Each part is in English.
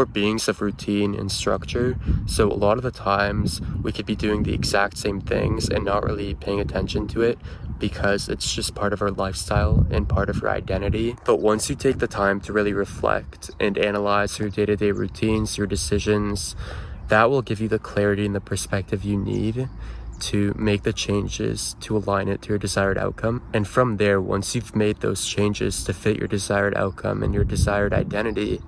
we're beings of routine and structure, so a lot of the times we could be doing the exact same things and not really paying attention to it because it's just part of our lifestyle and part of our identity. But once you take the time to really reflect and analyze your day-to-day routines, your decisions, that will give you the clarity and the perspective you need to make the changes to align it to your desired outcome. And from there, once you've made those changes to fit your desired outcome and your desired identity,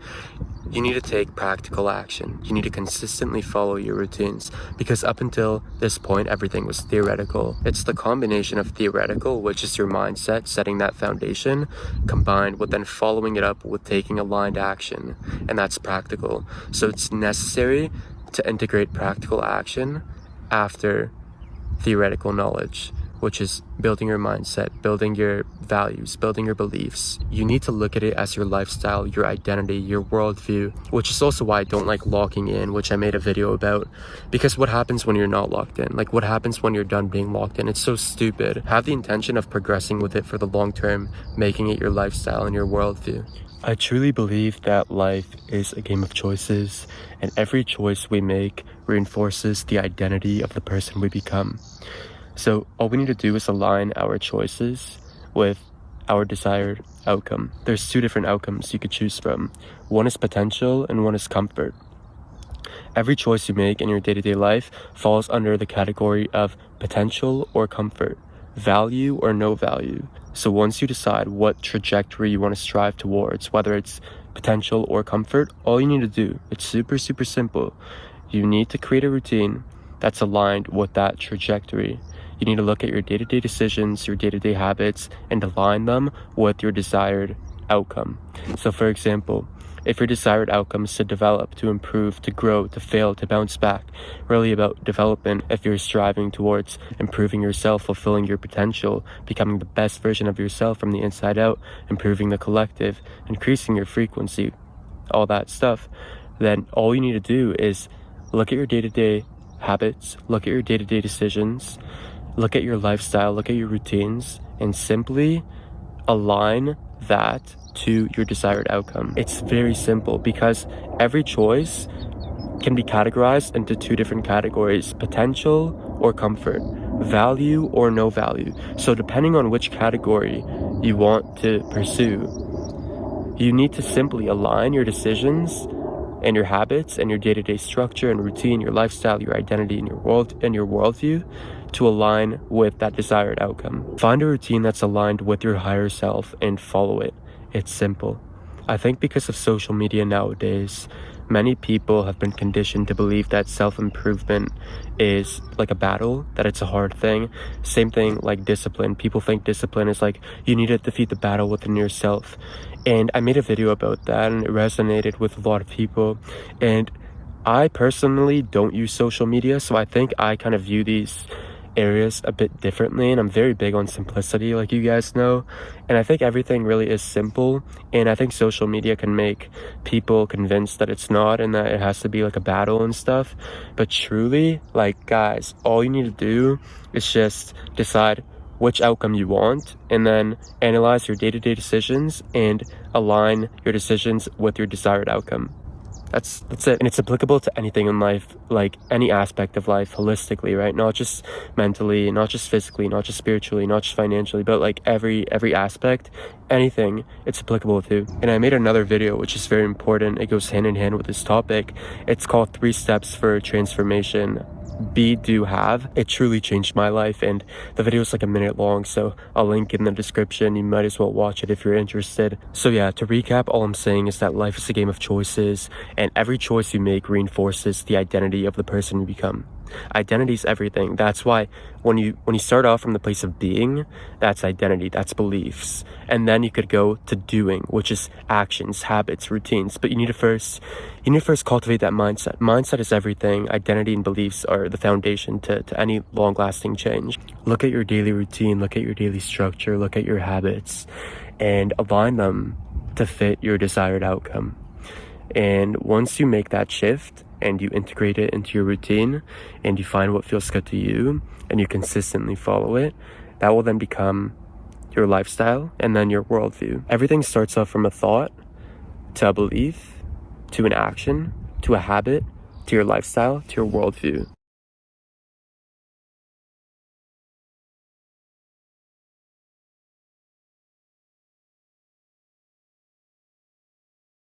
you need to take practical action. You need to consistently follow your routines, because up until this point, everything was theoretical. It's the combination of theoretical, which is your mindset, setting that foundation, combined with then following it up with taking aligned action, and that's practical. So it's necessary to integrate practical action after theoretical knowledge, which is building your mindset, building your values, building your beliefs. You need to look at it as your lifestyle, your identity, your worldview, which is also why I don't like locking in, which I made a video about, because what happens when you're not locked in? Like, what happens when you're done being locked in? It's so stupid. Have the intention of progressing with it for the long term, making it your lifestyle and your worldview. I truly believe that life is a game of choices, and every choice we make reinforces the identity of the person we become. So all we need to do is align our choices with our desired outcome. There's two different outcomes you could choose from. One is potential and one is comfort. Every choice you make in your day-to-day life falls under the category of potential or comfort, value or no value. So once you decide what trajectory you want to strive towards, whether it's potential or comfort, all you need to do, it's super simple. You need to create a routine that's aligned with that trajectory. You need to look at your day-to-day decisions, your day-to-day habits, and align them with your desired outcome. So for example, if your desired outcome is to develop, to improve, to grow, to fail, to bounce back, really about development, if you're striving towards improving yourself, fulfilling your potential, becoming the best version of yourself from the inside out, improving the collective, increasing your frequency, all that stuff, then all you need to do is look at your day-to-day habits, look at your day-to-day decisions, look at your lifestyle, look at your routines, and simply align that to your desired outcome. It's very simple, because every choice can be categorized into two different categories: potential or comfort, value or no value. So depending on which category you want to pursue, you need to simply align your decisions and your habits and your day-to-day structure and routine, your lifestyle, your identity, and your worldview to align with that desired outcome. Find a routine that's aligned with your higher self and follow it. It's simple. I think because of social media nowadays, many people have been conditioned to believe that self-improvement is like a battle, that it's a hard thing. Same thing like discipline. People think discipline is like you need to defeat the battle within yourself. And I made a video about that and it resonated with a lot of people. And I personally don't use social media, so I think I kind of view these areas a bit differently, and I'm very big on simplicity, like you guys know, and I think everything really is simple, and I think social media can make people convinced that it's not and that it has to be like a battle and stuff. But truly, like, guys, all you need to do is just decide which outcome you want, and then analyze your day-to-day decisions and align your decisions with your desired outcome. That's it. And it's applicable to anything in life, like any aspect of life holistically, right? Not just mentally, not just physically, not just spiritually, not just financially, but like every aspect, anything it's applicable to. And I made another video which is very important. It goes hand in hand with this topic. It's called 3 Steps for Transformation. Be, do, have. It truly changed my life, and the video is like a minute long, so I'll link in the description. You might as well watch it if you're interested. So yeah, to recap, all I'm saying is that life is a game of choices, and every choice you make reinforces the identity of the person you become. Identity is everything. That's why when you start off from the place of being, that's identity, that's beliefs, and then you could go to doing, which is actions, habits, routines. But you need to first cultivate that mindset. Mindset is everything. Identity and beliefs are the foundation to any long-lasting change. Look at your daily routine, look at your daily structure, look at your habits, and align them to fit your desired outcome. And once you make that shift and you integrate it into your routine and you find what feels good to you and you consistently follow it, that will then become your lifestyle and then your worldview. Everything starts off from a thought to a belief to an action, to a habit, to your lifestyle, to your worldview.